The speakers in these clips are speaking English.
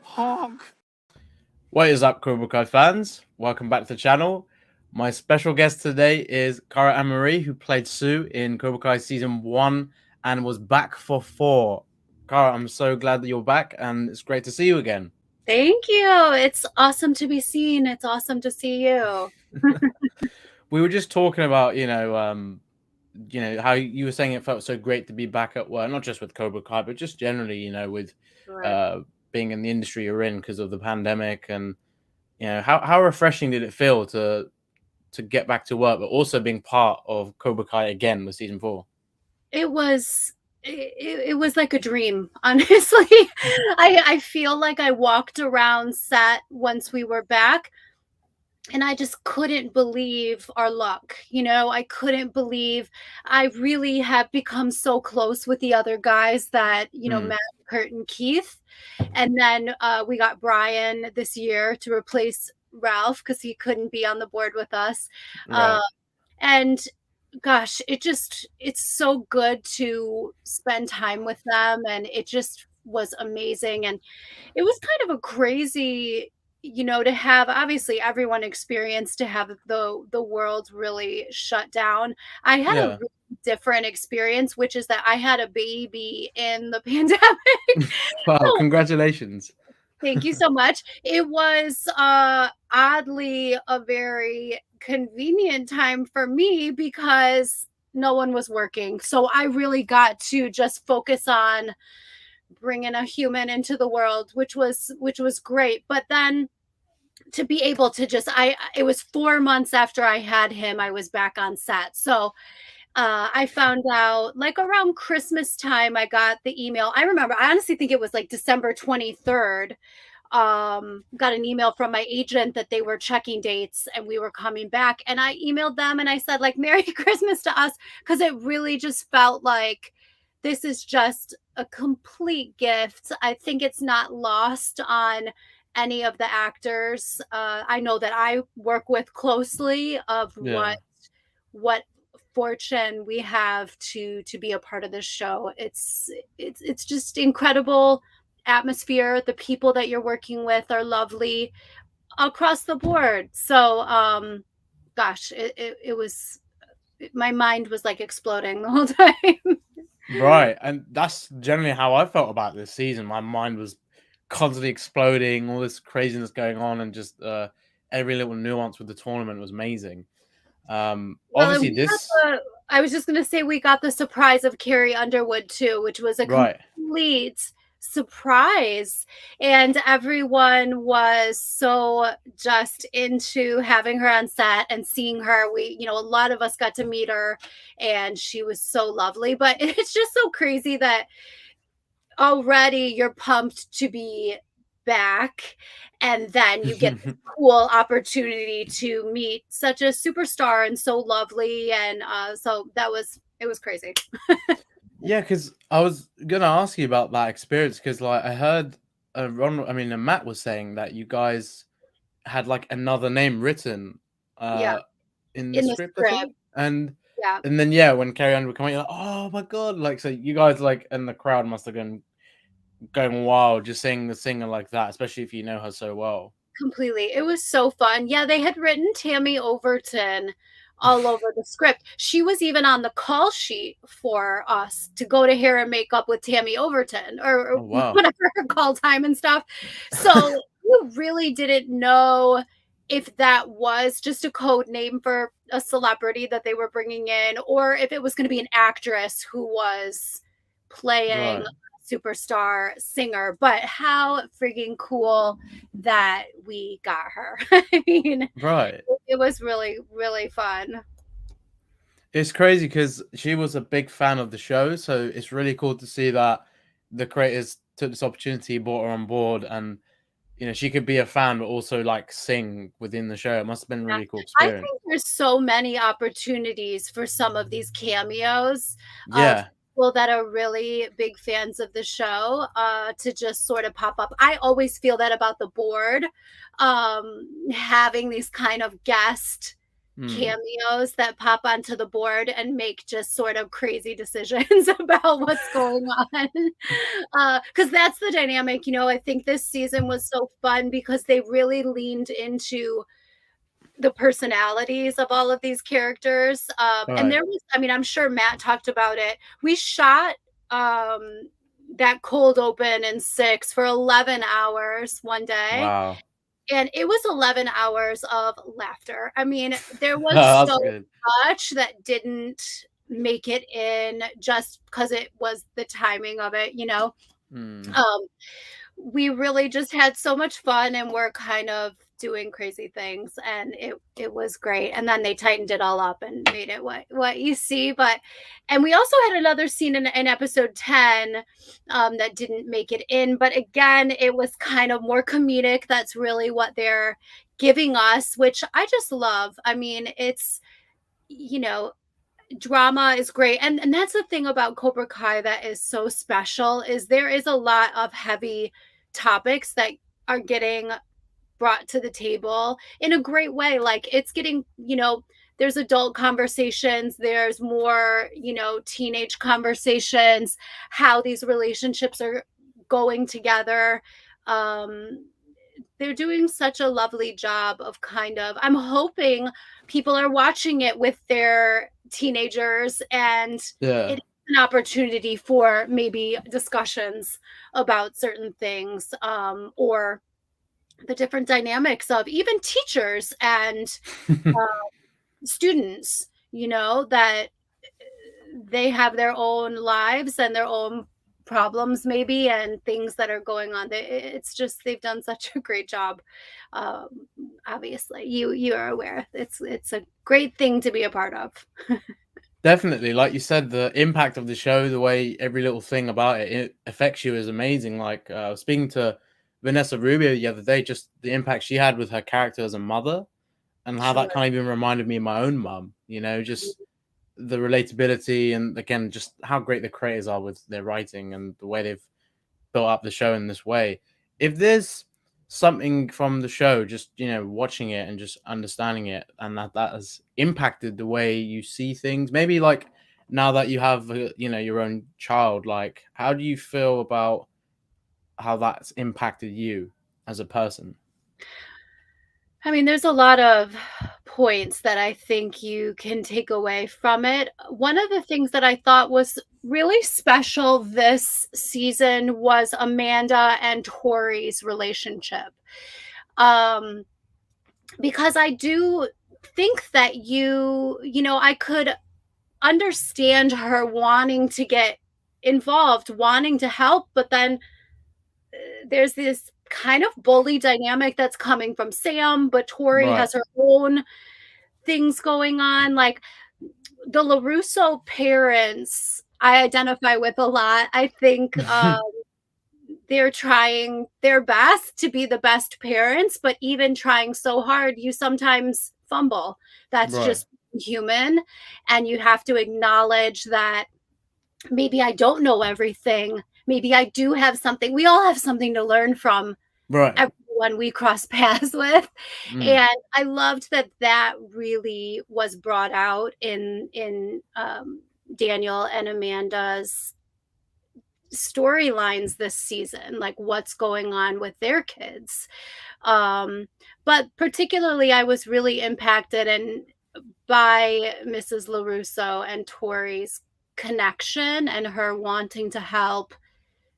Honk. What is up, Cobra Kai fans? Welcome back to the channel. My special guest today is Cara Annmarie, who played Sue in Cobra Kai Season 1 and was back for 4. Cara, I'm so glad that you're back, and it's great to see you again. Thank you. It's awesome to be seen. It's awesome to see you. We were just talking about, how you were saying it felt so great to be back at work, not just with Cobra Kai, but just generally, with being in the industry you're in because of the pandemic. And how refreshing did it feel to get back to work, but also being part of Cobra Kai again with Season 4? It was like a dream, honestly. I feel like I walked around set once we were back, and I just couldn't believe our luck. I couldn't believe I really have become so close with the other guys that, Matt, Kurt, and Keith. And then we got Brian this year to replace Ralph because he couldn't be on the board with us. Right. And gosh, it's so good to spend time with them. And it just was amazing. And it was kind of a crazy, to have, obviously everyone experienced to have the world really shut down. I had a really different experience, which is that I had a baby in the pandemic. Wow, congratulations. Thank you so much. It was oddly a very convenient time for me because no one was working. So I really got to just focus on bringing a human into the world, which was great. But then to be able to it was 4 months after I had him, I was back on set. So I found out like around Christmas time, I got the email. I remember, I honestly think it was like December 23rd. Got an email from my agent that they were checking dates and we were coming back. And I emailed them and I said, like, Merry Christmas to us, because it really just felt like this is just a complete gift. I think it's not lost on any of the actors. I know that I work with closely of what fortune we have to be a part of this show. It's just incredible atmosphere. The people that you're working with are lovely across the board. So gosh, it was, my mind was like exploding the whole time. Right. And that's generally how I felt about this season. My mind was constantly exploding, all this craziness going on, and just every little nuance with the tournament was amazing. Obviously I was just gonna say we got the surprise of Carrie Underwood too, which was a complete surprise, and everyone was so just into having her on set and seeing her. A lot of us got to meet her and she was so lovely. But it's just so crazy that already you're pumped to be back, and then you get this cool opportunity to meet such a superstar and so lovely. And so it was crazy. Yeah, because I was gonna ask you about that experience, because like I heard Matt was saying that you guys had like another name written in the script. And then when Carrie Underwood came out, you're like, oh my god, like, so you guys, like, and the crowd must have been going wild just seeing the singer like that, especially if you know her so well. Completely. It was so fun. Yeah, they had written Tammy Overton all over the script. She was even on the call sheet for us to go to hair and makeup with Tammy Overton, or whatever her call time and stuff. So you really didn't know if that was just a code name for a celebrity that they were bringing in, or if it was going to be an actress who was playing a superstar singer. But how freaking cool that we got her. I mean, it was really, really fun. It's crazy because she was a big fan of the show, so it's really cool to see that the creators took this opportunity, brought her on board, and she could be a fan but also like sing within the show. It must have been a really cool experience. I think there's so many opportunities for some of these cameos. people that are really big fans of the show to just sort of pop up. I always feel that about the board, having these kind of guest cameos that pop onto the board and make just sort of crazy decisions about what's going on. Because that's the dynamic, you know. I think this season was so fun because they really leaned into the personalities of all of these characters. And there was, I mean, I'm sure Matt talked about it. We shot that cold open in 6 for 11 hours one day. Wow. And it was 11 hours of laughter. I mean, there was so much that didn't make it in just because it was the timing of it, you know. We really just had so much fun and we're kind of doing crazy things, and it was great. And then they tightened it all up and made it what you see. But and we also had another scene in episode 10 that didn't make it in, but again, it was kind of more comedic. That's really what they're giving us, which I just love. I mean, it's, you know, drama is great, and that's the thing about Cobra Kai that is so special, is there is a lot of heavy topics that are getting brought to the table in a great way. Like, it's getting, you know, there's adult conversations, there's more, you know, teenage conversations, how these relationships are going together. They're doing such a lovely job of kind of, I'm hoping people are watching it with their teenagers, and it's an opportunity for maybe discussions about certain things, or the different dynamics of even teachers and students, you know, that they have their own lives and their own problems maybe, and things that are going on. It's just, they've done such a great job. Obviously you are aware it's a great thing to be a part of. Definitely, like you said, the impact of the show, the way every little thing about it affects you is amazing. Like, I was speaking to Vanessa Rubio the other day, just the impact she had with her character as a mother, and how that kind of even reminded me of my own mum, you know, just the relatability, and again, just how great the creators are with their writing and the way they've built up the show in this way. If there's something from the show, just, you know, watching it and just understanding it, and that has impacted the way you see things, maybe like now that you have, you know, your own child, like, how do you feel about how that's impacted you as a person? I mean, there's a lot of points that I think you can take away from it. One of the things that I thought was really special this season was Amanda and Tory's relationship. Because I do think that you know, I could understand her wanting to get involved, wanting to help, but then there's this kind of bully dynamic that's coming from Sam, but Tory has her own things going on. Like, the LaRusso parents, I identify with a lot. I think they're trying their best to be the best parents, but even trying so hard, you sometimes fumble. That's just human. And you have to acknowledge that maybe I don't know everything. Maybe I do have something. We all have something to learn from everyone we cross paths with. And I loved that really was brought out in Daniel and Amanda's storylines this season, like what's going on with their kids. But particularly, I was really impacted by Mrs. LaRusso and Tory's connection, and her wanting to help,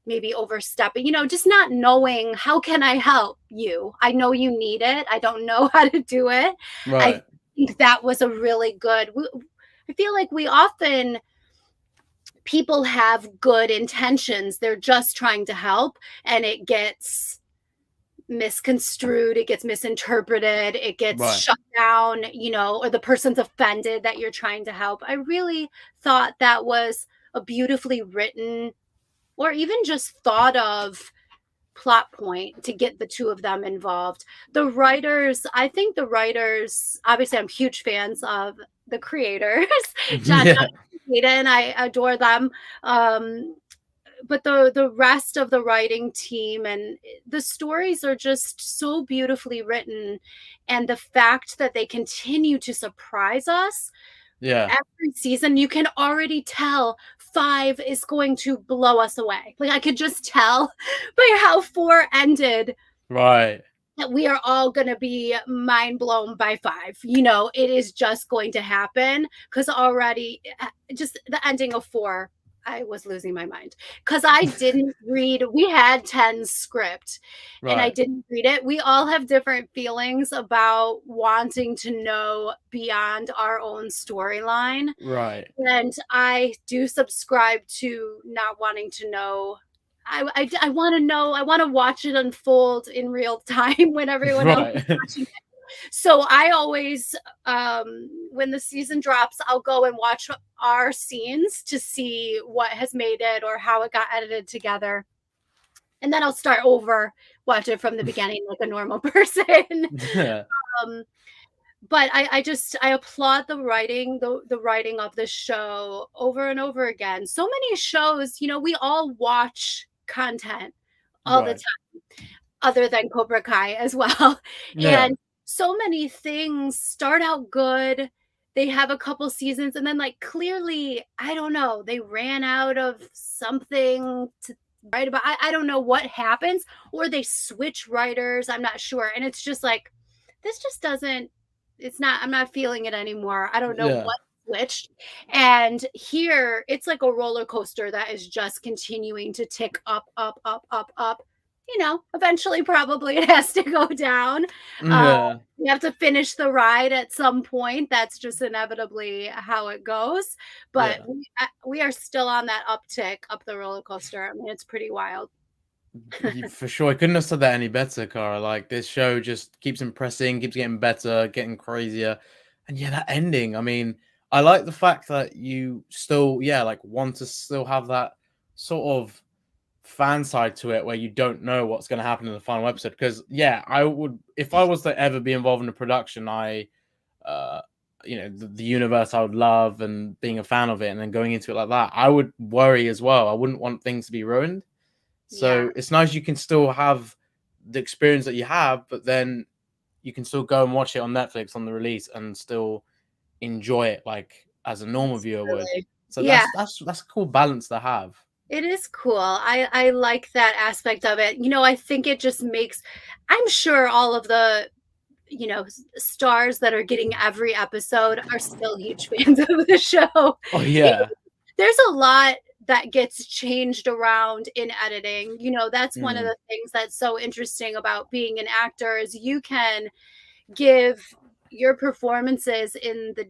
maybe overstepping, you know, just not knowing, how can I help you? I know you need it. I don't know how to do it. I think that was a really good, I feel like we often, people have good intentions. They're just trying to help, and it gets misconstrued, it gets misinterpreted, it gets shut down, you know, or the person's offended that you're trying to help. I really thought that was a beautifully written, or even just thought of, plot point to get the two of them involved. The writers, I think the writers, obviously I'm huge fans of the creators, John Peyton, I adore them. But the rest of the writing team and the stories are just so beautifully written, and the fact that they continue to surprise us every season, you can already tell 5 is going to blow us away. Like I could just tell by how 4 ended. Right. That we are all going to be mind blown by 5. You know, it is just going to happen because already just the ending of 4, I was losing my mind because I didn't read. We had 10 script and I didn't read it. We all have different feelings about wanting to know beyond our own storyline. Right. And I do subscribe to not wanting to know. I want to know. I want to watch it unfold in real time when everyone else is watching it. So I always, when the season drops, I'll go and watch our scenes to see what has made it or how it got edited together. And then I'll start over, watch it from the beginning like a normal person. But I applaud the writing, the writing of the show over and over again. So many shows, you know, we all watch content all the time, other than Cobra Kai as well. And so many things start out good. They have a couple seasons and then like clearly, I don't know, they ran out of something to write about. I don't know what happens, or they switch writers. I'm not sure. And it's just like, this just doesn't, I'm not feeling it anymore. I don't know what switched. And here it's like a roller coaster that is just continuing to tick up, up, up, up, up. You know, eventually probably it has to go down. You have to finish the ride at some point. That's just inevitably how it goes. But we are still on that uptick up the roller coaster. I mean, it's pretty wild. For sure. I couldn't have said that any better, Cara. Like, this show just keeps impressing, keeps getting better, getting crazier. And yeah, that ending. I mean, I like the fact that you still, like, want to still have that sort of fan side to it where you don't know what's going to happen in the final episode. Because, I would, if I was to ever be involved in a production, you know, the universe I would love and being a fan of it and then going into it like that, I would worry as well. I wouldn't want things to be ruined. So it's nice you can still have the experience that you have, but then you can still go and watch it on Netflix on the release and still enjoy it like as a normal viewer would. So that's a cool balance to have. It is cool. I like that aspect of it. You know, I think it just makes, I'm sure all of the, you know, stars that are getting every episode are still huge fans of the show. Oh yeah. There's a lot that gets changed around in editing. You know, that's one of the things that's so interesting about being an actor is you can give your performances in the,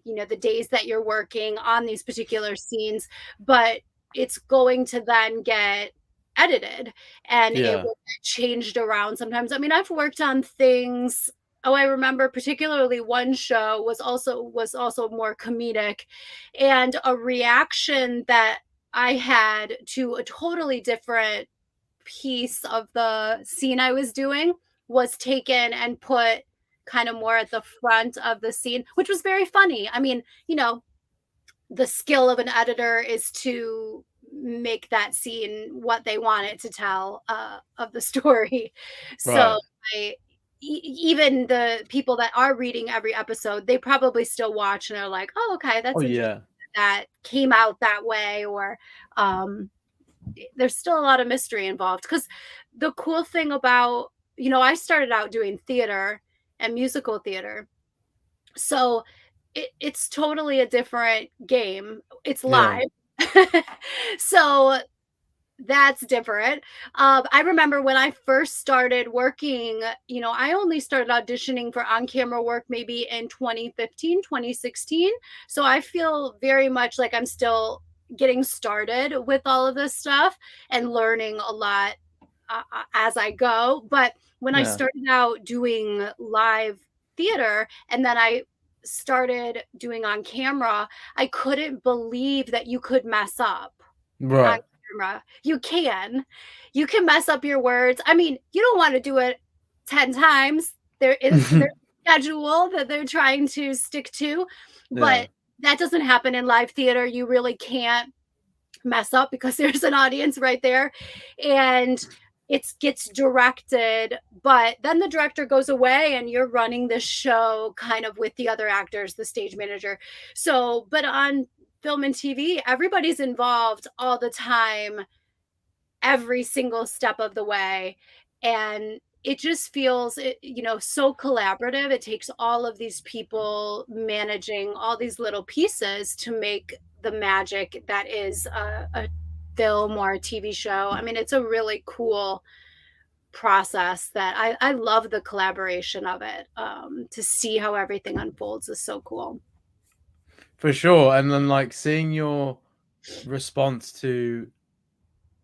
you know, the days that you're working on these particular scenes, but it's going to then get edited and it will get changed around sometimes. I mean, I've worked on things. Oh, I remember particularly one show was also more comedic, and a reaction that I had to a totally different piece of the scene I was doing was taken and put kind of more at the front of the scene, which was very funny. I mean, you know, the skill of an editor is to make that scene what they want it to tell of the story. So even the people that are reading every episode, they probably still watch and are like, oh, okay, that's that came out that way. Or there's still a lot of mystery involved. Because the cool thing about, you know, I started out doing theater and musical theater. So it's totally a different game. It's live. So that's different. I remember when I first started working, you know, I only started auditioning for on-camera work maybe in 2015, 2016. So I feel very much like I'm still getting started with all of this stuff and learning a lot as I go. But when I started out doing live theater and then I started doing on camera, I couldn't believe that you could mess up on camera. You can mess up your words. I mean, you don't want to do it 10 times. There is their schedule that they're trying to stick to, but that doesn't happen in live theater. You really can't mess up because there's an audience right there, and it gets directed, but then the director goes away and you're running the show kind of with the other actors, the stage manager. So but on film and TV, everybody's involved all the time, every single step of the way, and it just feels so collaborative. It takes all of these people managing all these little pieces to make the magic that is a film or a TV show. I mean, it's a really cool process that I love the collaboration of it. To see how everything unfolds is so cool. For sure. And then like seeing your response to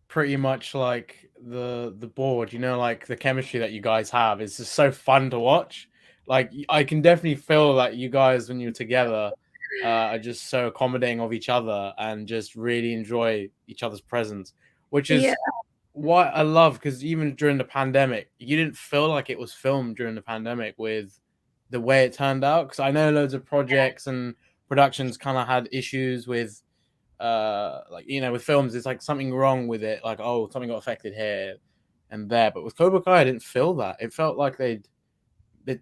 pretty much like the board, like the chemistry that you guys have is just so fun to watch. Like I can definitely feel that you guys when you're together are just so accommodating of each other and just really enjoy each other's presence, which is what I love, because even during the pandemic, you didn't feel like it was filmed during the pandemic with the way it turned out. Because I know loads of projects and productions kind of had issues with with films, it's like something wrong with it, like, oh, something got affected here and there. But with Cobra Kai, I didn't feel that. It felt like they'd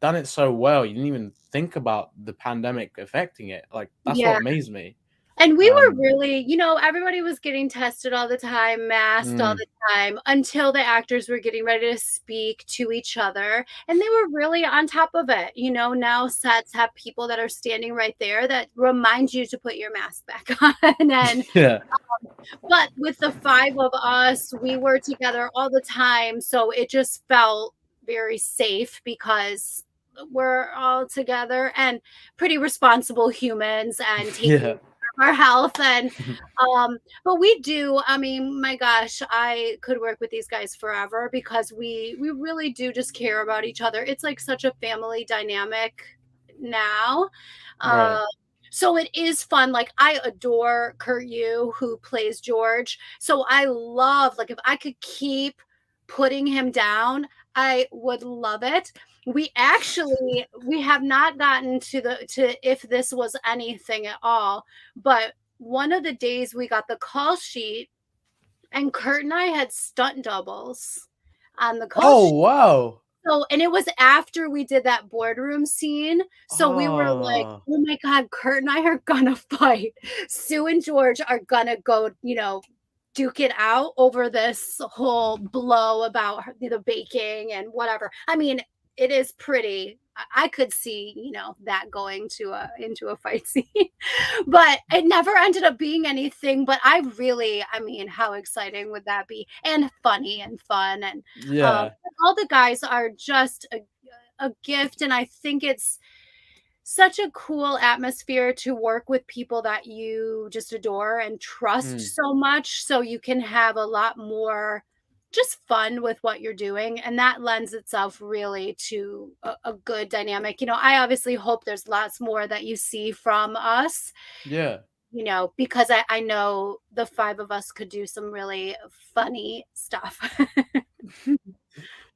done it so well, you didn't even think about the pandemic affecting it. Like that's what amazed me. And we were really, everybody was getting tested all the time, masked all the time, until the actors were getting ready to speak to each other. And they were really on top of it. Now sets have people that are standing right there that remind you to put your mask back on. And but with the 5 of us, we were together all the time. So it just felt very safe because we're all together and pretty responsible humans and taking our health. And but we do, I mean, my gosh, I could work with these guys forever because we really do just care about each other. It's like such a family dynamic now. So it is fun. Like I adore Kurt Yu, who plays George. So I love, like, if I could keep putting him down, I would love it. We have not gotten to if this was anything at all, but one of the days we got the call sheet and Kurt and I had stunt doubles on the call sheet. Wow. So, and it was after we did that boardroom scene. So we were like, oh my God, Kurt and I are gonna fight. Sue and George are gonna go, duke it out over this whole blow about the baking and whatever. I mean, it is pretty. I could see, that going into a fight scene, but it never ended up being anything. But I mean, how exciting would that be? And funny and fun. And all the guys are just a gift. And I think it's such a cool atmosphere to work with people that you just adore and trust so much. So you can have a lot more just fun with what you're doing, and that lends itself really to a good dynamic. I obviously hope there's lots more that you see from us, because I know the 5 of us could do some really funny stuff.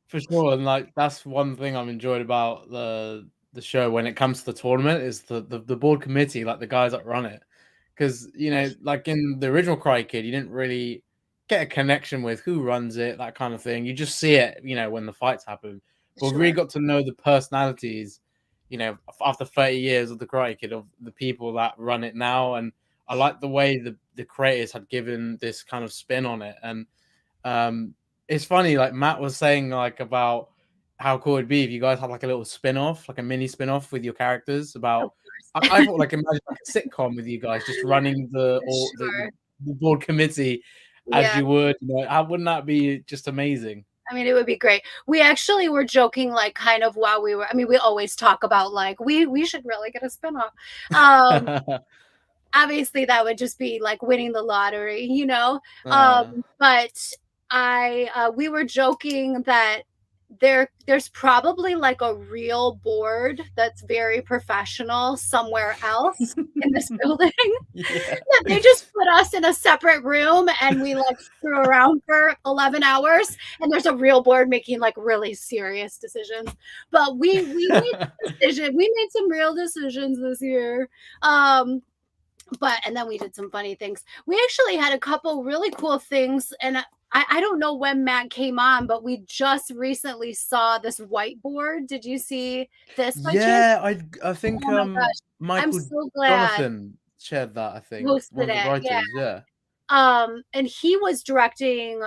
For sure. And like that's one thing I've enjoyed about the show when it comes to the tournament is the board committee, like the guys that run it, because like in the original Karate Kid, you didn't really get a connection with who runs it, that kind of thing. You just see it, when the fights happen. But we really got to know the personalities, after 30 years of the Karate Kid, of the people that run it now. And I like the way the creators had given this kind of spin on it. And it's funny, like Matt was saying, like about how cool it'd be if you guys had like a little spin-off, like a mini spin-off with your characters about. I thought like imagine like a sitcom with you guys just running the board committee as you would. Wouldn't that be just amazing? I mean, it would be great. We actually were joking, like, kind of while we were. I mean, we always talk about like we should really get a spin-off. Obviously, that would just be like winning the lottery, But we were joking that there's probably like a real board that's very professional somewhere else in this building. That they just put us in a separate room and we like screw around for 11 hours and there's a real board making like really serious decisions. But we made some real decisions this year. and then we did some funny things. We actually had a couple really cool things, and I don't know when Matt came on, but we just recently saw this whiteboard. Did you see this by chance? Yeah, I think Oh my gosh, I'm Michael so glad Jonathan shared that, I think. One posted of the it. Yeah. writers, yeah. And he was directing.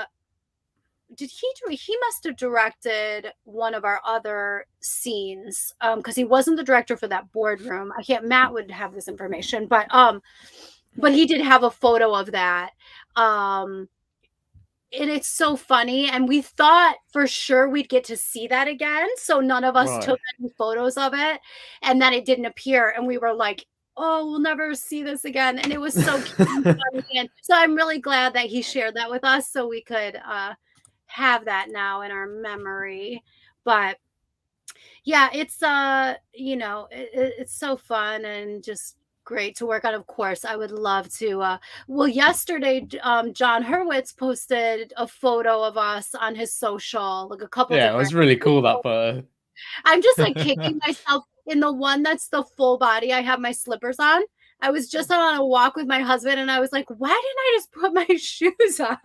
He must have directed one of our other scenes, because he wasn't the director for that boardroom. I can't. Matt would have this information, but he did have a photo of that. And it's so funny, and we thought for sure we'd get to see that again, so none of us Right. took any photos of it, and then it didn't appear, and we were like, oh, we'll never see this again. And it was so cute and funny. And so I'm really glad that he shared that with us so we could have that now in our memory. But yeah, it's it's so fun and just great to work on. Of course, I would love to well, yesterday John Hurwitz posted a photo of us on his social, like a couple Yeah, it different. was really cool, that photo. I'm just like kicking myself in the one that's the full body. I have my slippers on. I was just on a walk with my husband and I was like, why didn't I just put my shoes on?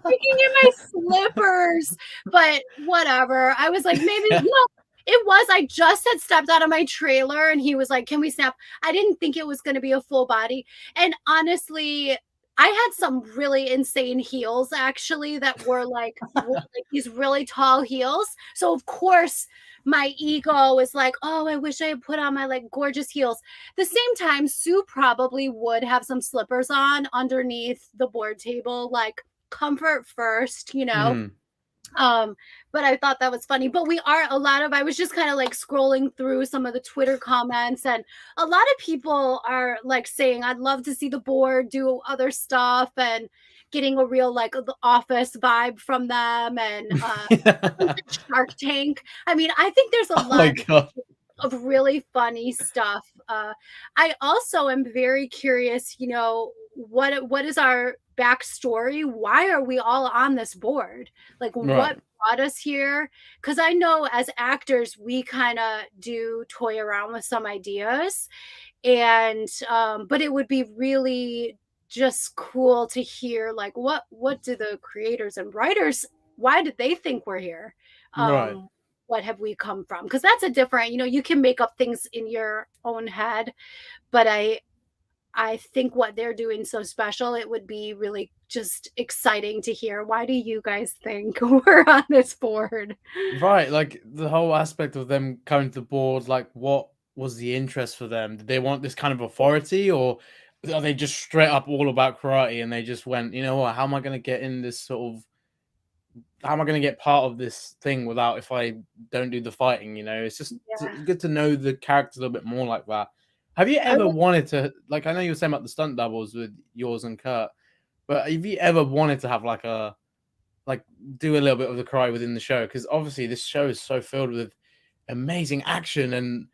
Taking in my slippers, but whatever. I was like, maybe, Yeah. it was. I just had stepped out of my trailer and he was like, can we snap? I didn't think it was going to be a full body. And honestly, I had some really insane heels actually that were like these really tall heels. So of course my ego was like, oh, I wish I had put on my like gorgeous heels. The same time, Sue probably would have some slippers on underneath the board table, like comfort first, Mhm. but I thought that was funny. But I was just kind of like scrolling through some of the Twitter comments, and a lot of people are like saying, I'd love to see the board do other stuff, and getting a real like the office vibe from them, and Yeah. Shark Tank. I mean, I think there's a Oh my lot god. of really funny stuff. I also am very curious, what is our backstory? Why are we all on this board? Like, what Right. brought us here? Because I know as actors, we kind of do toy around with some ideas, and but it would be really just cool to hear like what do the creators and writers, why did they think we're here? Right. What have we come from? Because that's a different, you can make up things in your own head, but I think what they're doing so special, it would be really just exciting to hear. Why do you guys think we're on this board? Right, like, the whole aspect of them coming to the board, like, what was the interest for them? Did they want this kind of authority, or are they just straight up all about karate and they just went, "You know what? How am I gonna get in this sort of how am I gonna get part of this thing without if I don't do the fighting?" It's just Yeah. it's good to know the character a little bit more like that. Have you I ever would, wanted to, like, I know you were saying about the stunt doubles with yours and Kurt, but have you ever wanted to have, like, do a little bit of the karate within the show? Because obviously this show is so filled with amazing action, and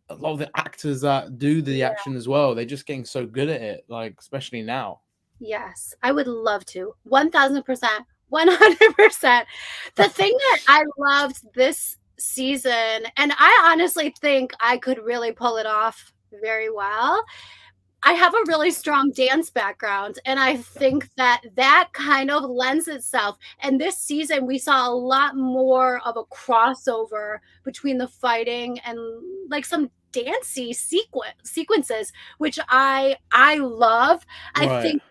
a lot of the actors that do the yeah. action as well, they're just getting so good at it, like, especially now. Yes, I would love to. 1000%, 100%. The thing that I loved this season, and I honestly think I could really pull it off very well. I have a really strong dance background, and I think that that kind of lends itself. And this season, we saw a lot more of a crossover between the fighting and like some dancey sequences, which I love. I Right. think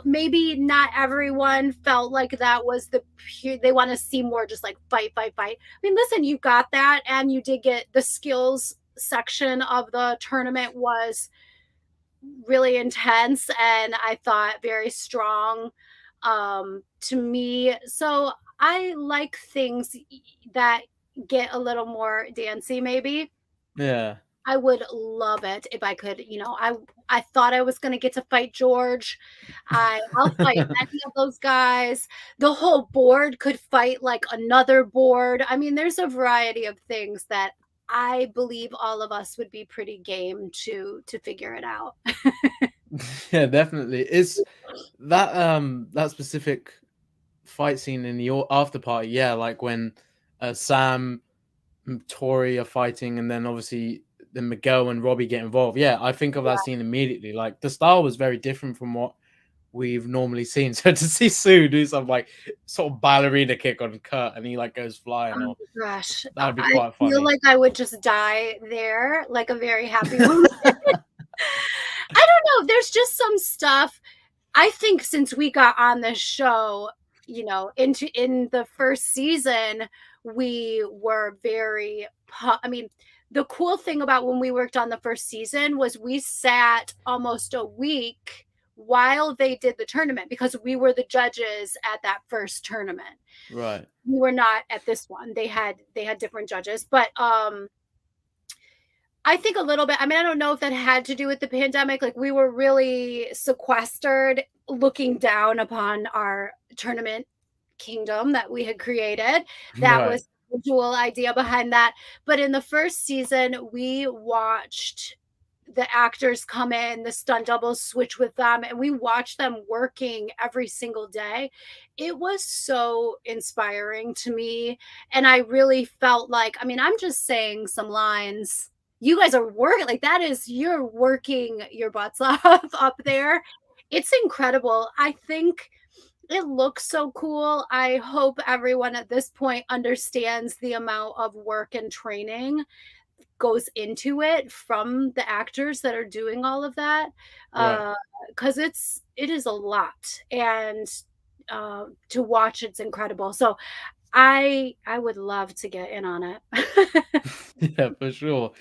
maybe not everyone felt like that was they want to see more just like fight, fight, fight. I mean, listen, you got that, and you did get the skills section of the tournament was really intense and I thought very strong to me. So I like things that get a little more dancey maybe. Yeah. I would love it if I could, I thought I was going to get to fight George. I'll fight any of those guys. The whole board could fight like another board. I mean, there's a variety of things that I believe all of us would be pretty game to figure it out. Yeah, definitely. Is that specific fight scene in the after party, yeah, like when Sam and Tory are fighting, and then obviously then Miguel and Robby get involved. Yeah, I think of that scene immediately. Like the style was very different from what we've normally seen. So to see Sue do some like sort of ballerina kick on Kurt and he like goes flying, Oh or my gosh. that would be I quite feel funny. like I would just die there, like a very happy moment. I don't know. There's just some stuff. I think since we got on the show, you know, in the first season, we were very I mean, the cool thing about when we worked on the first season was we sat almost a week while they did the tournament because we were the judges at that first tournament. Right. We were not at this one. They had different judges, but I think a little bit. I mean, I don't know if that had to do with the pandemic. Like we were really sequestered, looking down upon our tournament kingdom that we had created. That Right. was the dual idea behind that. But in the first season, we watched the actors come in, the stunt doubles switch with them, and we watched them working every single day. It was so inspiring to me. And I really felt like, I mean, I'm just saying some lines. You guys are working like that is you're working your butts off up there. It's incredible. I think it looks so cool. I hope everyone at this point understands the amount of work and training goes into it from the actors that are doing all of that. Right. Because it is a lot. And to watch it's incredible. So I would love to get in on it. Yeah, for sure.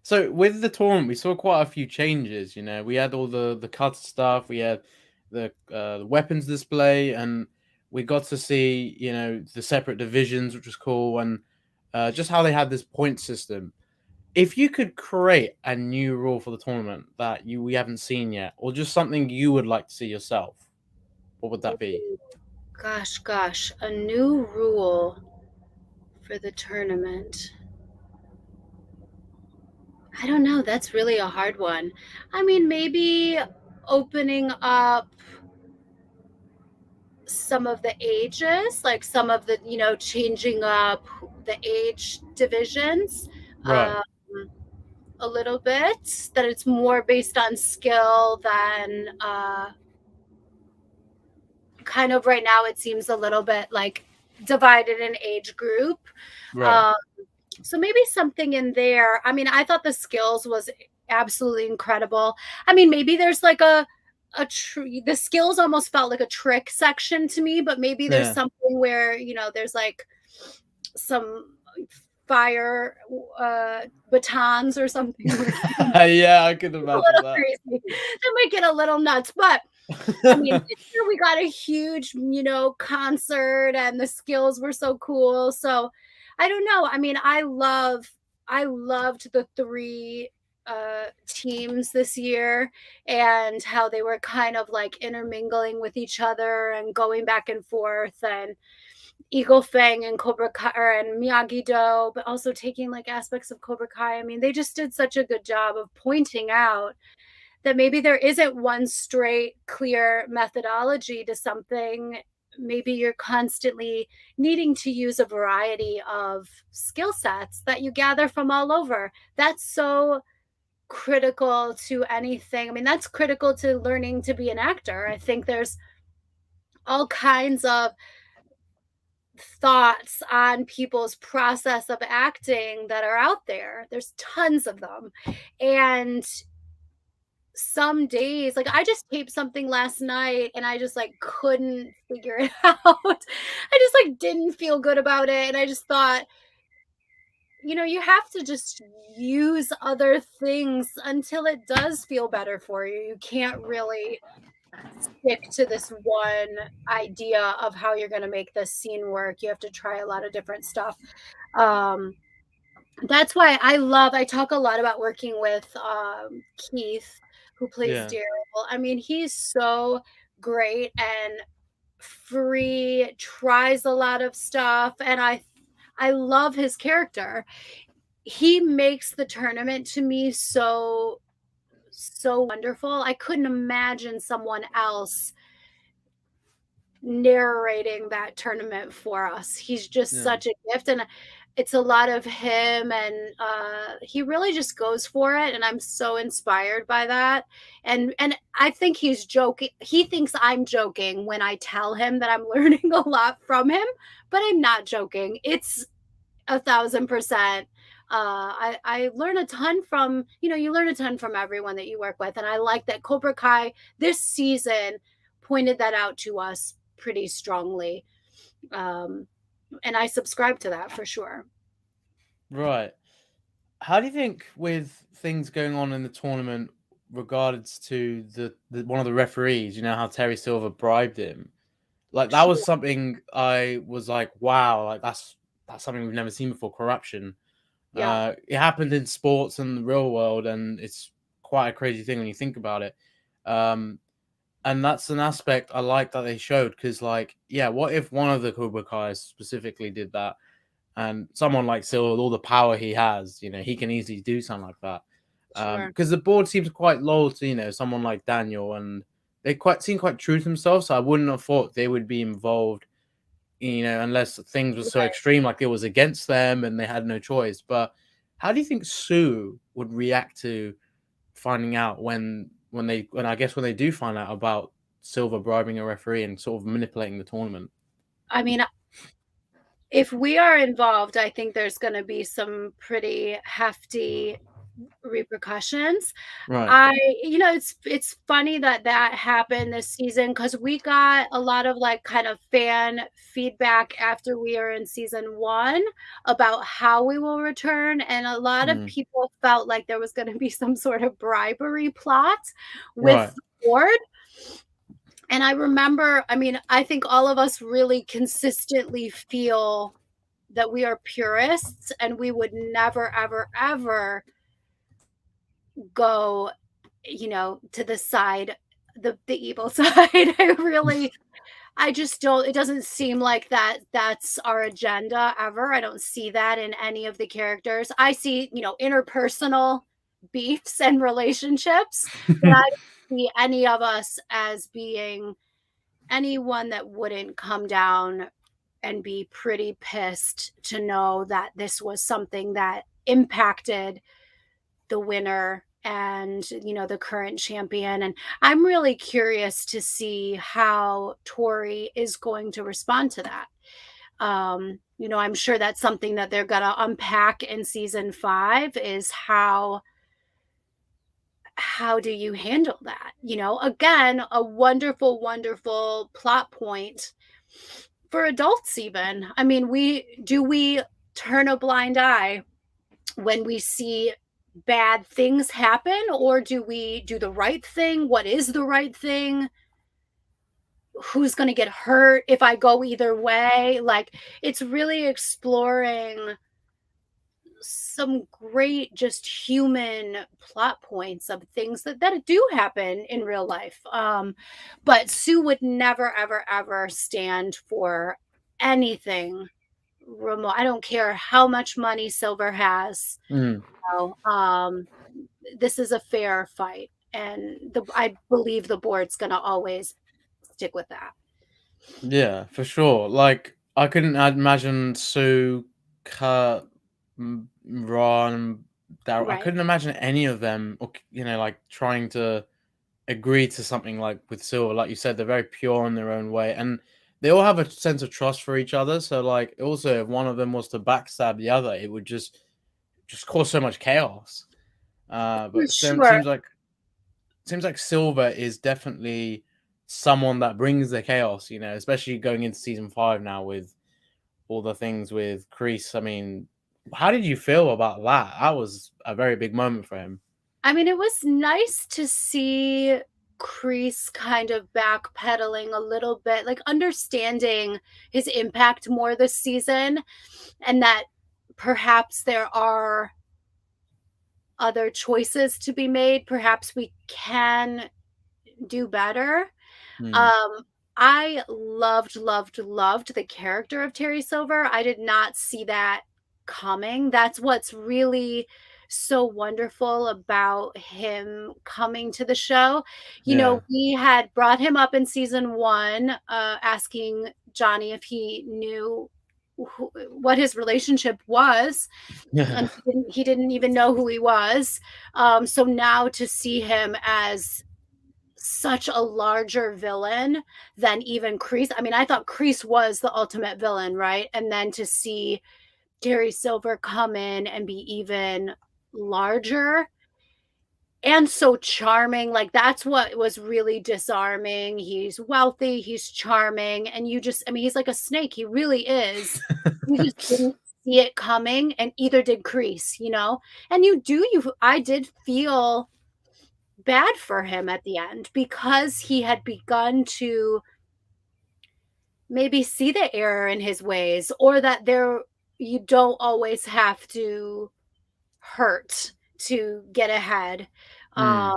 So with the tournament, we saw quite a few changes. You know, we had all the cut stuff, we had the weapons display, and we got to see the separate divisions, which was cool, and just how they had this point system. If you could create a new rule for the tournament that we haven't seen yet, or just something you would like to see yourself, what would that be? Gosh, a new rule for the tournament. I don't know. That's really a hard one. I mean, maybe opening up some of the ages, like some of the, changing up the age divisions Right. um, a little bit, that it's more based on skill than kind of right now it seems a little bit like divided in age group. Right. Um, so maybe something in there. I mean, I thought the skills was absolutely incredible. I mean, maybe there's like the skills almost felt like a trick section to me, but maybe there's Yeah. something where, there's like some fire batons or something where Yeah, I could a imagine little that. crazy. That might get a little nuts, but I mean, this year we got a huge, concert and the skills were so cool. So I don't know. I mean, I loved the three teams this year and how they were kind of like intermingling with each other and going back and forth, and Eagle Fang and Cobra Kai and Miyagi Do, but also taking like aspects of Cobra Kai. I mean, they just did such a good job of pointing out that maybe there isn't one straight, clear methodology to something. Maybe you're constantly needing to use a variety of skill sets that you gather from all over. That's so critical to anything. I mean, that's critical to learning to be an actor. I think there's all kinds of thoughts on people's process of acting that are out there. There's tons of them. And some days, like I just taped something last night and I just like couldn't figure it out. I just like didn't feel good about it. And I just thought, you have to just use other things until it does feel better for you. You can't really stick to this one idea of how you're going to make this scene work. You have to try a lot of different stuff. Um, that's why I talk a lot about working with Keith, who plays Yeah. Daryl. I mean, he's so great and free, tries a lot of stuff, and I love his character. He makes the tournament to me so wonderful. I couldn't imagine someone else narrating that tournament for us. He's just Yeah. such a gift. And it's a lot of him, and he really just goes for it, and I'm so inspired by that. And I think he's joking. He thinks I'm joking when I tell him that I'm learning a lot from him, but I'm not joking. It's 1,000%. I learn a ton from, you learn a ton from everyone that you work with, and I like that Cobra Kai this season pointed that out to us pretty strongly. um and I subscribe to that for sure. Right. How do you think with things going on in the tournament regards to the one of the referees, how Terry Silver bribed him? Like that was Sure. something I was like, wow, like that's something we've never seen before, corruption. Yeah, It happened in sports and the real world, and it's quite a crazy thing when you think about it. Um, and that's an aspect I like that they showed because, like, yeah, what if one of the Cobra Kai's specifically did that, and someone like Silver, with all the power he has, he can easily do something like that. sure. Because the board seems quite loyal to someone like Daniel, and they seem quite true to themselves. So I wouldn't have thought they would be involved, unless things were so Right. extreme, like it was against them and they had no choice. But how do you think Sue would react to finding out when they do find out about Silver bribing a referee and sort of manipulating the tournament? I mean, if we are involved, I think there's going to be some pretty hefty repercussions. Right. I it's funny that that happened this season because we got a lot of like kind of fan feedback after we are in season 1 about how we will return, and a lot of Mm. people felt like there was going to be some sort of bribery plot with Right. the board. And I remember, I mean, I think all of us really consistently feel that we are purists and we would never, ever, ever go, to the side, the evil side. I just don't, it doesn't seem like that's our agenda ever. I don't see that in any of the characters. I see, interpersonal beefs and relationships, but I don't see any of us as being anyone that wouldn't come down and be pretty pissed to know that this was something that impacted the winner and the current champion. And I'm really curious to see how Tory is going to respond to that. I'm sure that's something that they're going to unpack in season 5 is how do you handle that? Again, a wonderful, wonderful plot point for adults, even. I mean, we turn a blind eye when we see bad things happen, or do we do the right thing? What is the right thing? Who's going to get hurt if I go either way? Like, it's really exploring some great just human plot points of things that do happen in real life. But Sue would never ever ever stand for anything remote. I don't care how much money Silver has. Mm. This is a fair fight, and I believe the board's going to always stick with that. Yeah, for sure. Like, I couldn't imagine Sue, Kurt, Ron, Daryl. I Right. couldn't imagine any of them, like trying to agree to something like with Silver. Like you said, they're very pure in their own way, and they all have a sense of trust for each other. So, like, also, if one of them was to backstab the other, it would just cause so much chaos. For But sure. seems like Silver is definitely someone that brings the chaos, especially going into season 5 now with all the things with Kreese. I mean, how did you feel about that? That was a very big moment for him. I mean, it was nice to see Kreese kind of backpedaling a little bit, like understanding his impact more this season, and that perhaps there are other choices to be made. Perhaps we can do better. Hmm. Um, I loved, loved, loved the character of Terry Silver. I did not see that coming. That's what's really so wonderful about him coming to the show. Yeah. We had brought him up in season 1, asking Johnny if he knew what his relationship was. And he didn't even know who he was. So now to see him as such a larger villain than even Kreese. I mean, I thought Kreese was the ultimate villain, right? And then to see Terry Silver come in and be even larger and so charming, like that's what was really disarming. He's wealthy, he's charming, and you just, I mean, he's like a snake. He really is. You just didn't see it coming, and either did Kreese, you know? And I did feel bad for him at the end because he had begun to maybe see the error in his ways, or that you don't always have to hurt to get ahead. Um,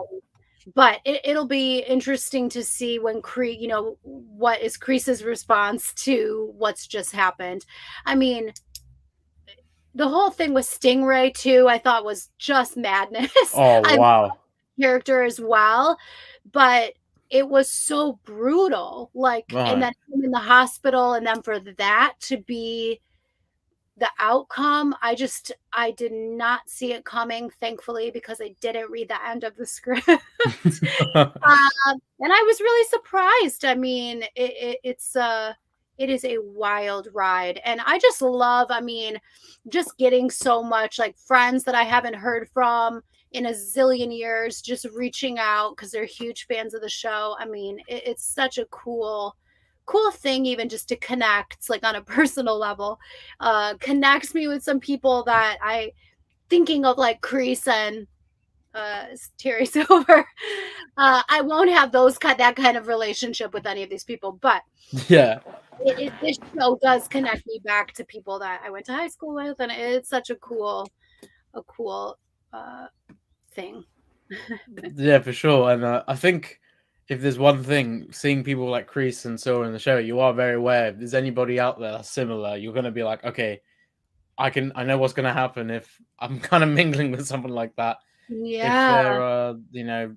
but it'll be interesting to see when Kreese, what is Kreese's response to what's just happened. I mean, the whole thing with Stingray too, I thought was just madness. Oh, I wow. character as well, but it was so brutal. Like, and then him in the hospital, and then for that to be the outcome, I did not see it coming, thankfully, because I didn't read the end of the script. And I was really surprised. I mean, it is a wild ride, and I just love, I mean, just getting so much like friends that I haven't heard from in a zillion years, just reaching out because they're huge fans of the show. I mean, it's such a cool thing, even just to connect, like on a personal level. Connects me with some people that I thinking of, like Kreese and Terry Silver. I won't have that kind of relationship with any of these people, but yeah, this show does connect me back to people that I went to high school with, and it's such a cool thing. yeah, for sure. And I think if there's one thing, seeing people like Kreese and so in the show, you are very aware. If there's anybody out there that's similar, you're gonna be like, okay, I know what's gonna happen if I'm kind of mingling with someone like that. If Yeah. they're,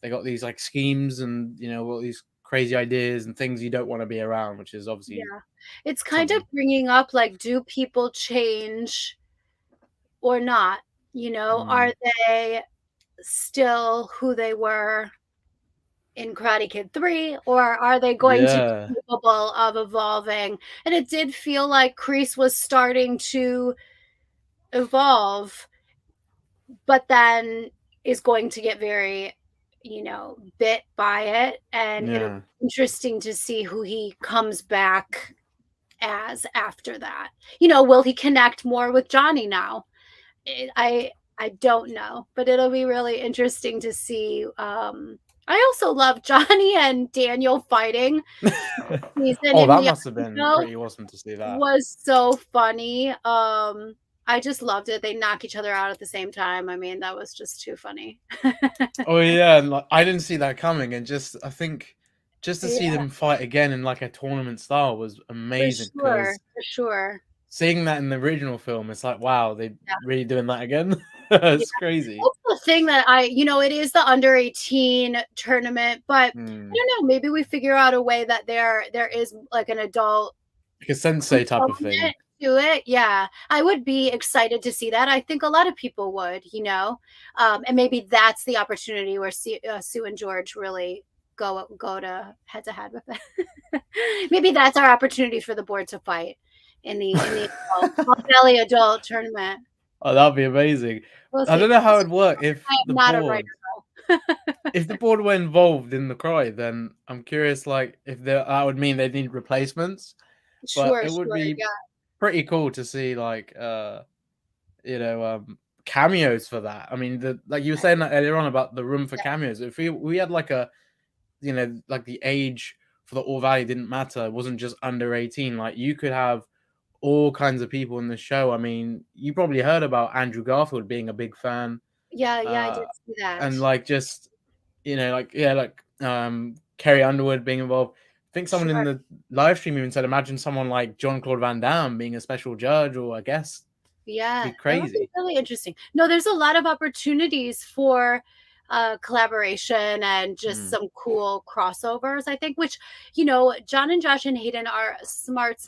they got these like schemes and all these crazy ideas and things you don't want to be around, which is obviously Yeah. It's kind of something. bringing up, like, do people change or not? Are they still who they were in Karate Kid 3, or are they going to be Yeah, capable of evolving? And it did feel like Kreese was starting to evolve, but then is going to get very, bit by it. And it'll yeah. be interesting to see who he comes back as after that. Will he connect more with Johnny now? I don't know, but it'll be really interesting to see. I also love Johnny and Daniel fighting. Season Oh, in that the must have been episode pretty awesome to see that. was so funny. I just loved it. They knock each other out at the same time. I mean, that was just too funny. Oh yeah, and like, I didn't see that coming, and I think just to see Yeah, them fight again in like a tournament style was for amazing. sure, Because for sure. seeing that in the original film, it's like, wow, they Yeah. really doing that again. Yeah. It's crazy. That's the thing that it is the under 18 tournament, but I don't know, maybe we figure out a way that there is like an adult Like a sensei type of thing. component to it. Yeah. I would be excited to see that. I think a lot of people would, and maybe that's the opportunity where Sue and George really go to head with it. Maybe that's our opportunity for the board to fight in the adult tournament. Oh, that'd be amazing. We'll I see. don't know how it'd work if I am the not a writer, board though. if the board were involved in the cry, then I'm curious, like, if that would mean they need replacements. But Sure, it would sure. be Yeah. pretty cool to see, like, cameos for that. I mean, like you were saying that earlier on about the room for cameos. If we had like like the age for the All Valley didn't matter. It wasn't just under 18. Like you could have all kinds of people in the show. I mean, you probably heard about Andrew Garfield being a big fan, Yeah, yeah, I uh, did see that. and like just Carrie Underwood being involved. I think someone in Sure. the live stream even said, imagine someone like John Claude Van Damme being a special judge or a guest. Yeah, Be that would be crazy. really interesting. No, there's a lot of opportunities for collaboration and just Mm. some cool crossovers, I think, which, John and Josh and Hayden are smart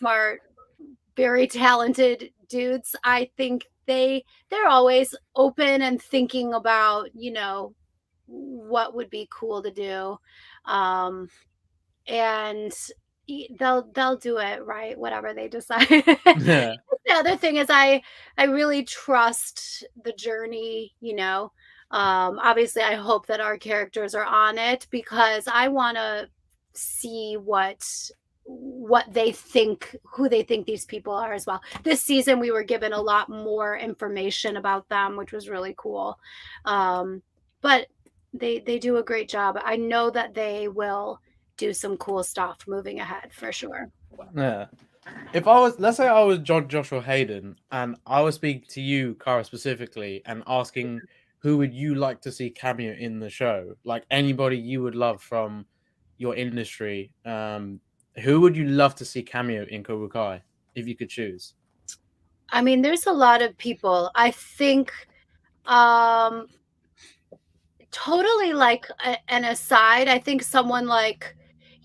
very talented dudes. I think they're always open and thinking about, what would be cool to do. And they'll do it right, whatever they decide. Yeah. The other thing is I really trust the journey, obviously I hope that our characters are on it because I want to see what they think, who they think these people are as well. This season we were given a lot more information about them, which was really cool. But they do a great job. I know that they will do some cool stuff moving ahead for sure. Yeah. If I was, let's say I was Joshua Hayden, and I was speaking to you, Cara, specifically, and asking who would you like to see cameo in the show, like anybody you would love from your industry, who would you love to see cameo in Cobra Kai if you could choose? I mean, there's a lot of people. I think totally like an aside, I think someone like,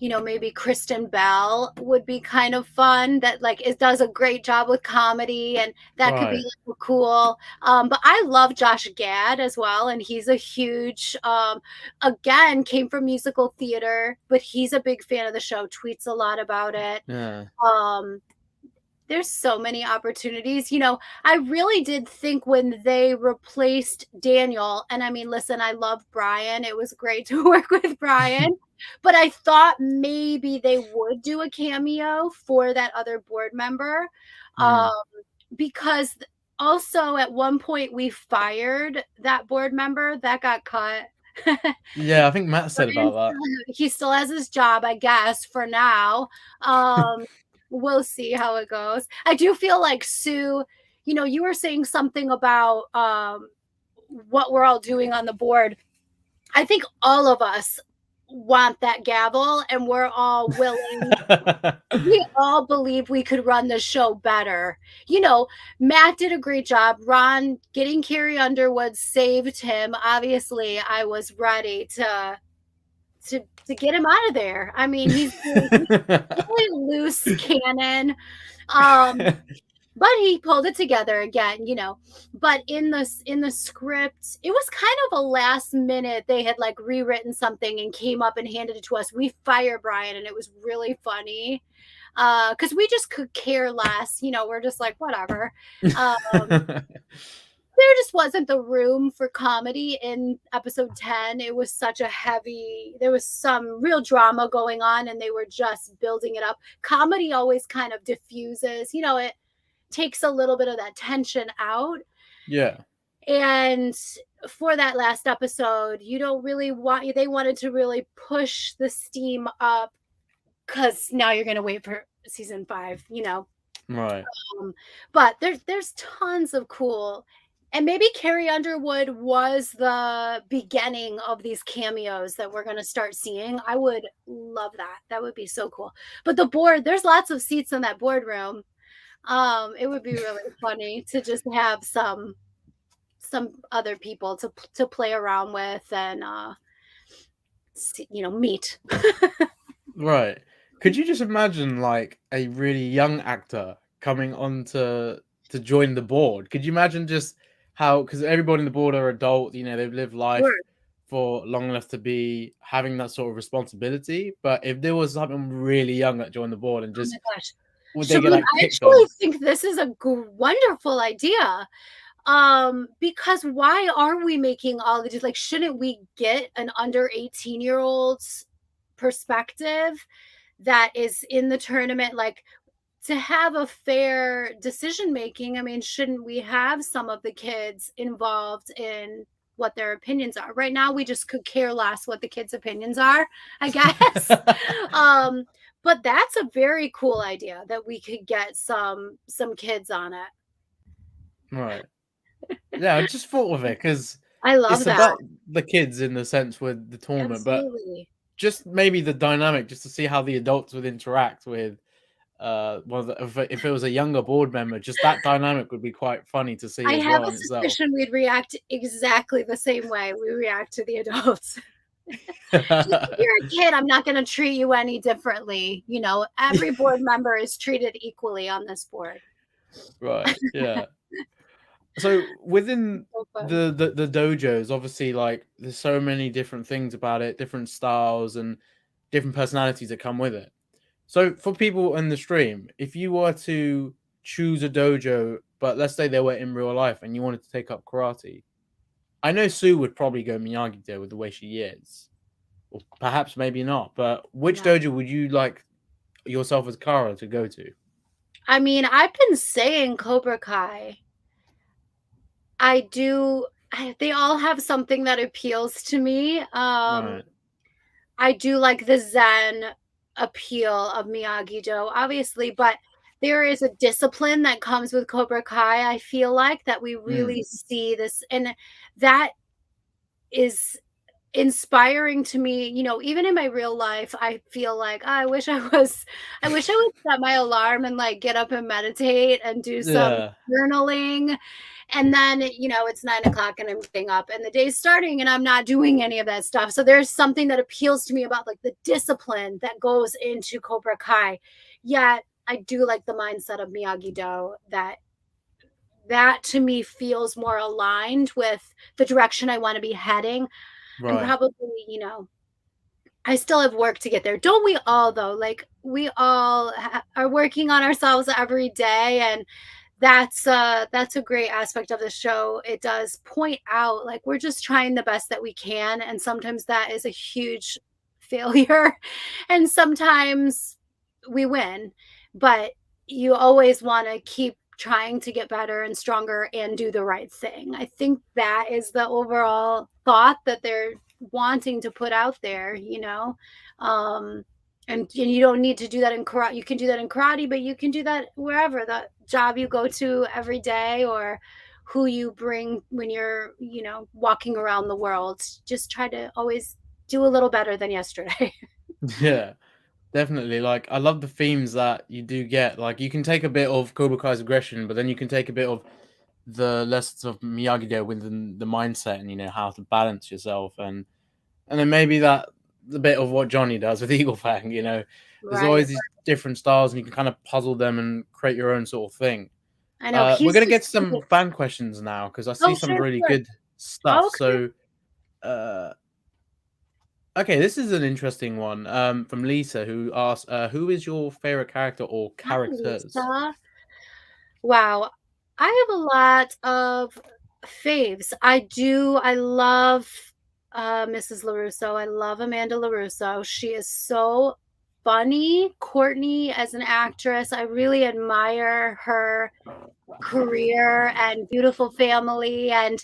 maybe Kristen Bell would be kind of fun, that like it does a great job with comedy, and that could be Right. cool. But I love Josh Gad as well, and he's a huge again, came from musical theater, but he's a big fan of the show, tweets a lot about it. Yeah. There's so many opportunities. I really did think when they replaced Daniel, and I mean, listen, I love Brian. It was great to work with Brian, but I thought maybe they would do a cameo for that other board member. Because also at one point we fired that board member that got cut. Yeah, I think Matt said about that. He still has his job, I guess, for now. We'll see how it goes. I do feel like Sue, you were saying something about what we're all doing on the board. I think all of us want that gavel, and we're all willing. We all believe we could run the show better. Matt did a great job. Ron getting Carrie Underwood saved him. Obviously, I was ready to get him out of there. I mean, he's really loose cannon. But he pulled it together again, But in the script, it was kind of a last minute. They had like rewritten something and came up and handed it to us. We fire Brian, and it was really funny. Because we just could care less, we're just like, whatever. There just wasn't the room for comedy in episode 10. It was such a there was some real drama going on, and they were just building it up. Comedy always kind of diffuses, it takes a little bit of that tension out. Yeah. And for that last episode, they wanted to really push the steam up, because now you're going to wait for season 5, Right. But there's tons of cool. And maybe Carrie Underwood was the beginning of these cameos that we're going to start seeing. I would love that. That would be so cool. But the board, there's lots of seats in that boardroom. It would be really funny to just have some other people to play around with and meet. Right. Could you just imagine like a really young actor coming on to join the board? Could you imagine just how, because everybody on the board are adult, they've lived life for long enough to be having that sort of responsibility. But if there was something really young that joined the board and just, oh my gosh, would they get like I picked actually on? think this is a wonderful idea. Because why are we making all these, like, shouldn't we get an under 18-year-old's perspective that is in the tournament, like, to have a fair decision making? I mean, shouldn't we have some of the kids involved in what their opinions are? Right now, we just could care less what the kids' opinions are, I guess. But that's a very cool idea that we could get some kids on it. Right. Yeah, I just thought of it because I love it's that. about the kids in the sense with the tournament, Absolutely. but just maybe the dynamic, just to see how the adults would interact with if it was a younger board member, just that dynamic would be quite funny to see. I as have well a in itself. suspicion we'd react exactly the same way we react to the adults. Just 'cause you're a kid, I'm not gonna treat you any differently. You know, every board member is treated equally on this board. Right, yeah. So within So fun. the dojos, obviously, like there's so many different things about it, different styles and different personalities that come with it. So for people in the stream, if you were to choose a dojo, but let's say they were in real life and you wanted to take up karate, I know Sue would probably go Miyagi-Do with the way she is, or perhaps maybe not. But which Yeah. dojo would you like yourself as Cara to go to? I mean, I've been saying Cobra Kai. They all have something that appeals to me. Right. I do like the Zen appeal of Miyagi-Do, obviously, but there is a discipline that comes with Cobra Kai, I feel like, that we Mm. really see this, and that is inspiring to me. You know, even in my real life, I feel like, "Oh, I wish I would set my alarm and, like, get up and meditate and do some Yeah. journaling." And then, you know, it's 9 o'clock and I'm getting up and the day's starting and I'm not doing any of that stuff. So there's something that appeals to me about like the discipline that goes into Cobra Kai. Yet I do like the mindset of Miyagi-Do, that to me feels more aligned with the direction I want to be heading. And Right. probably, you know, I still have work to get there. Don't we all though? Like we all are working on ourselves every day, and that's a great aspect of the show. It does point out like we're just trying the best that we can, and sometimes that is a huge failure and sometimes we win, but you always want to keep trying to get better and stronger and do the right thing. I think that is the overall thought that they're wanting to put out there, you know. um and you don't need to do that in karate. You can do that in karate, but you can do that wherever, the job you go to every day, or who you bring when you're, you know, walking around the world. Just try to always do a little better than yesterday. Yeah. Definitely. Like I love the themes that you do get. Like you can take a bit of Cobra Kai's aggression, but then you can take a bit of the lessons of Miyagi-Do within the mindset and how to balance yourself and then maybe that the bit of what Johnny does with Eagle Fang, there's Right. always these different styles and you can kind of puzzle them and create your own sort of thing. I know We're he's gonna just get some fan questions now because I see oh, some sure, really sure. good stuff. Okay. So, uh, okay, this is an interesting one from Lisa who asks, "Who is your favorite character or Hi, characters?" Lisa. Wow. I have a lot of faves. I love Mrs. LaRusso. I love Amanda LaRusso. She is so funny. Courtney as an actress, I really admire her career and beautiful family, and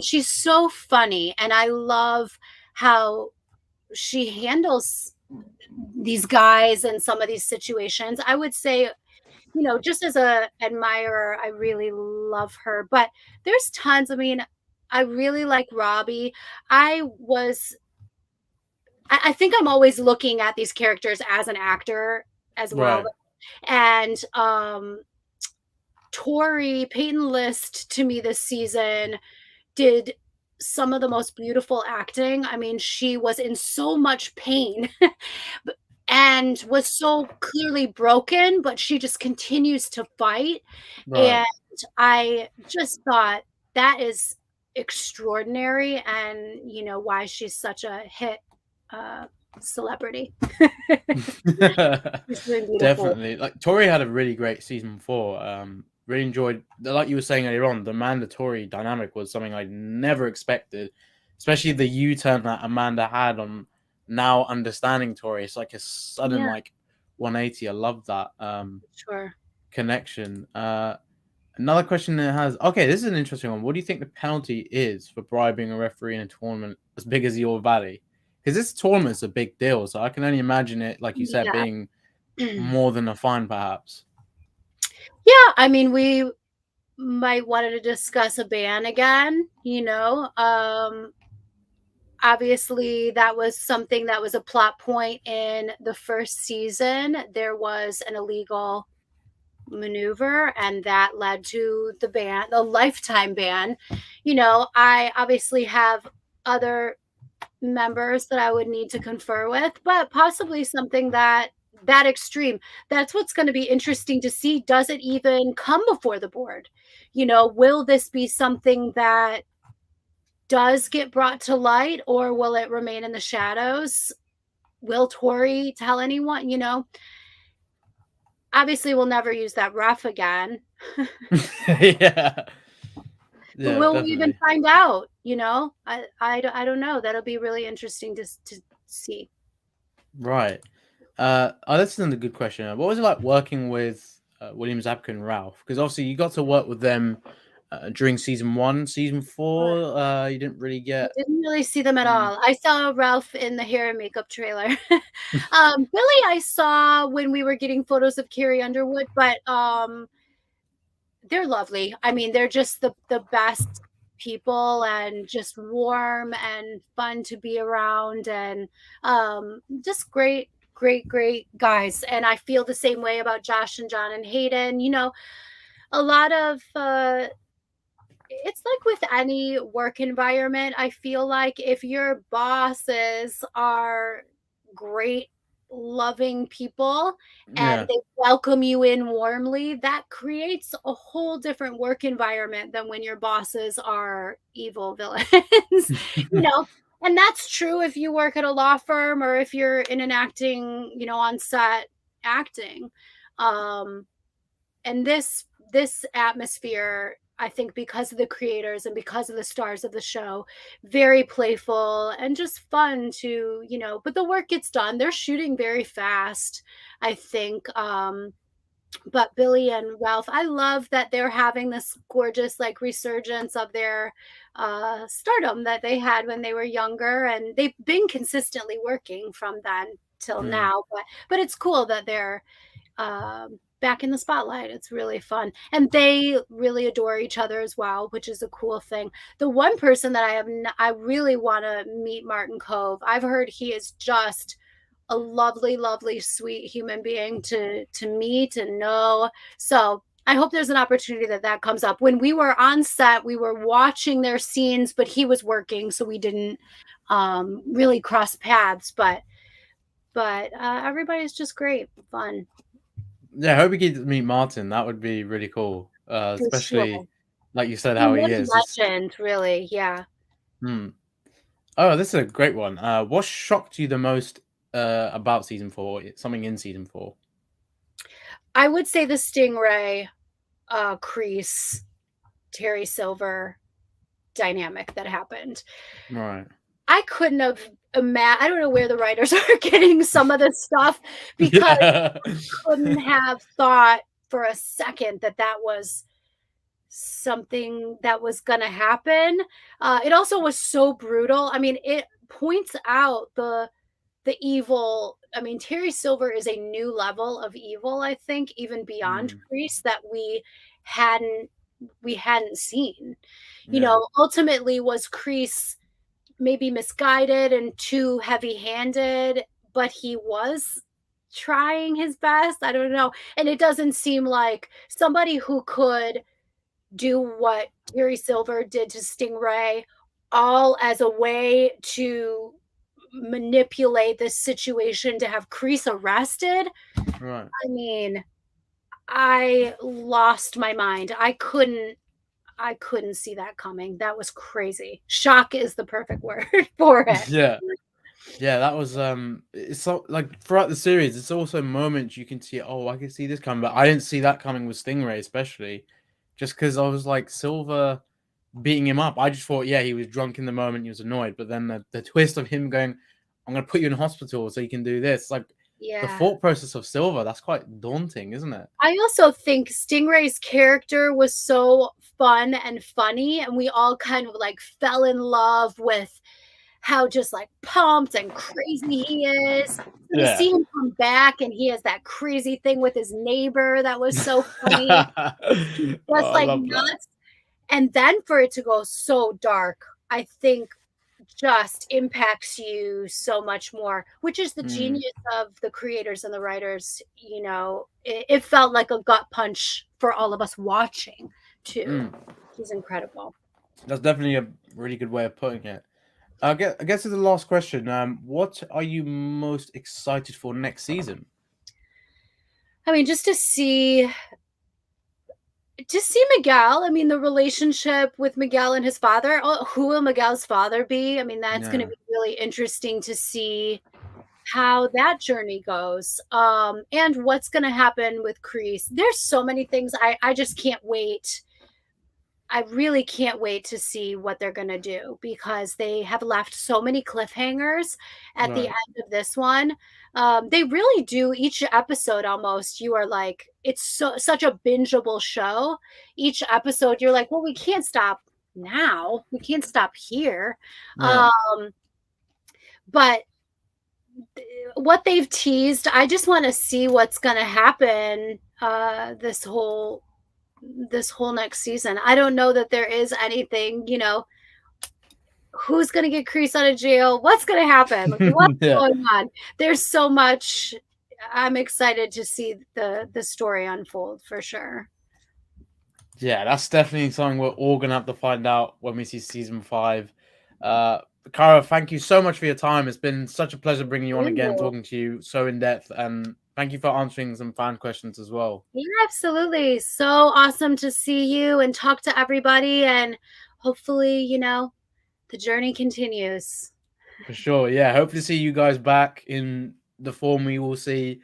she's so funny, and I love how she handles these guys and some of these situations. I would say, you know, just as a admirer, I really love her. But there's tons. I mean, I really like Robby. I was I think I'm always looking at these characters as an actor as well. Right, And Tory Peyton List to me this season did some of the most beautiful acting. I mean, she was in so much pain and was so clearly broken, but she just continues to fight. right. And I just thought that is extraordinary, and you know why she's such a hit uh celebrity. She's doing beautiful. Definitely. Like Tory had a really great season 4. Really enjoyed like you were saying earlier on, the Amanda Tory dynamic was something I never expected, especially the U-turn that Amanda had on now understanding Tory. It's like a sudden Yeah, like 180. I love that sure. connection. Another question that has okay, this is an interesting one. What do you think the penalty is for bribing a referee in a tournament as big as your Valley? Because this tournament's a big deal, so I can only imagine it, like you said, Yeah. being more than a fine, perhaps. Yeah, I mean, we might want to discuss a ban again, you know. Obviously that was something that was a plot point in the first season. There was an illegal maneuver and that led to the ban, the lifetime ban. You know, I obviously have other members that I would need to confer with, but possibly something that extreme. That's what's going to be interesting to see. Does it even come before the board? Will this be something that does get brought to light, or will it remain in the shadows? Will Tory tell anyone? Obviously we'll never use that ref again. Yeah. But Yeah, will we even definitely. find out? I don't know. That'll be really interesting to see. Right. Oh, that's another good question. What was it like working with William Zabka and Ralph? Because obviously you got to work with them during season 1, season 4. You didn't really I get. didn't really see them at Mm. all. I saw Ralph in the hair and makeup trailer. Billy I saw when we were getting photos of Carrie Underwood, but they're lovely. I mean, they're just the best people, and just warm and fun to be around, and just great guys. And I feel the same way about Josh and John and Hayden. A lot of it's like with any work environment. I feel like if your bosses are great, loving people, and Yeah. they welcome you in warmly, that creates a whole different work environment than when your bosses are evil villains. you know and that's true if you work at a law firm, or if you're in an acting, on set acting. Um and this atmosphere, I think, because of the creators and because of the stars of the show, very playful and just fun to, but the work gets done. They're shooting very fast, I think. But Billy and Ralph, I love that they're having this gorgeous like resurgence of their stardom that they had when they were younger, and they've been consistently working from then till Mm. now. But it's cool that they're back in the spotlight. It's really fun. And they really adore each other as well, which is a cool thing. The one person that I really want to meet, Martin Cove. I've heard he is just a lovely, lovely, sweet human being to meet and know. So I hope there's an opportunity that comes up. When we were on set, we were watching their scenes, but he was working, so we didn't really cross paths. But everybody's just great, fun. Yeah, I hope we get to meet Martin. That would be really cool. For Especially, sure. like you said, And how he what a is. It's, legend, really. Yeah. hmm. Oh, this is a great one. What shocked you the most about season 4? Something in season 4? I would say the Stingray, Kreese, Terry Silver dynamic that happened. Right. I couldn't have I don't know where the writers are getting some of this stuff, because Yeah. I couldn't have thought for a second that was something that was going to happen. It also was so brutal. I mean, it points out the evil. I mean, Terry Silver is a new level of evil, I think, even beyond Mm. Priest, that hadn't we hadn't seen. Yeah. Ultimately, was Kreese maybe misguided and too heavy-handed, but he was trying his best. I don't know. And it doesn't seem like somebody who could do what Terry Silver did to Stingray, all as a way to manipulate this situation to have Kreese arrested. Right. I mean, I lost my mind. I couldn't see that coming. That was crazy. Shock is the perfect word for it. Yeah. Yeah, that was it's so like throughout the series, it's also moments you can see, oh, I can see this coming, but I didn't see that coming with Stingray, especially just because I was like Silver beating him up. I just thought, yeah, he was drunk in the moment, he was annoyed, but then the twist of him going, I'm gonna put you in hospital so you can do this, like the Yeah. thought process of Silver, that's quite daunting, isn't it? I also think Stingray's character was so fun and funny, and we all kind of like fell in love with how just like pumped and crazy he is. So to Yeah. see him come back and he has that crazy thing with his neighbor, that was so funny. Oh, Just I like love that. nuts. And then for it to go so dark, I think just impacts you so much more, which is the Mm, genius of the creators and the writers. It felt like a gut punch for all of us watching too. mm. He's incredible. That's definitely a really good way of putting it. I guess it's the last question. What are you most excited for next season? I mean, just to see Miguel. I mean, the relationship with Miguel and his father. Oh, who will Miguel's father be? I mean, that's going to Yeah. be really interesting to see how that journey goes. And what's going to happen with Kreese. There's so many things. I just can't wait. I really can't wait to see what they're going to do because they have left so many cliffhangers at the Right. end of this one. They really do each episode almost. You are like, it's such a bingeable show. Each episode, you're like, well, we can't stop now. We can't stop here. Yeah. But what they've teased, I just want to see what's going to happen this whole next season. I don't know that there is anything, who's going to get Kreese out of jail? What's going to happen? Like, what's Yeah. going on? There's so much. I'm excited to see the story unfold for sure. Yeah, that's definitely something we're all gonna have to find out when we see season 5. Cara, thank you so much for your time. It's been such a pleasure bringing you on again, Ooh. talking to you so in depth, and thank you for answering some fan questions as well. Yeah, absolutely. So awesome to see you and talk to everybody, and hopefully, the journey continues. For sure, yeah. Hope to see you guys back in the form we will see.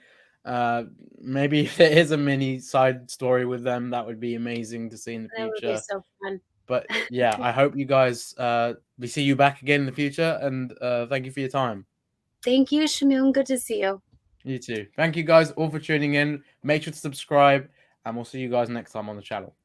Maybe if there is a mini side story with them, that would be amazing to see in the That would be future. so fun. But yeah, I hope you guys we see you back again in the future, and thank you for your time. Thank you, Shamoon. Good to see you. You too. Thank you guys all for tuning in. Make sure to subscribe, and we'll see you guys next time on the channel.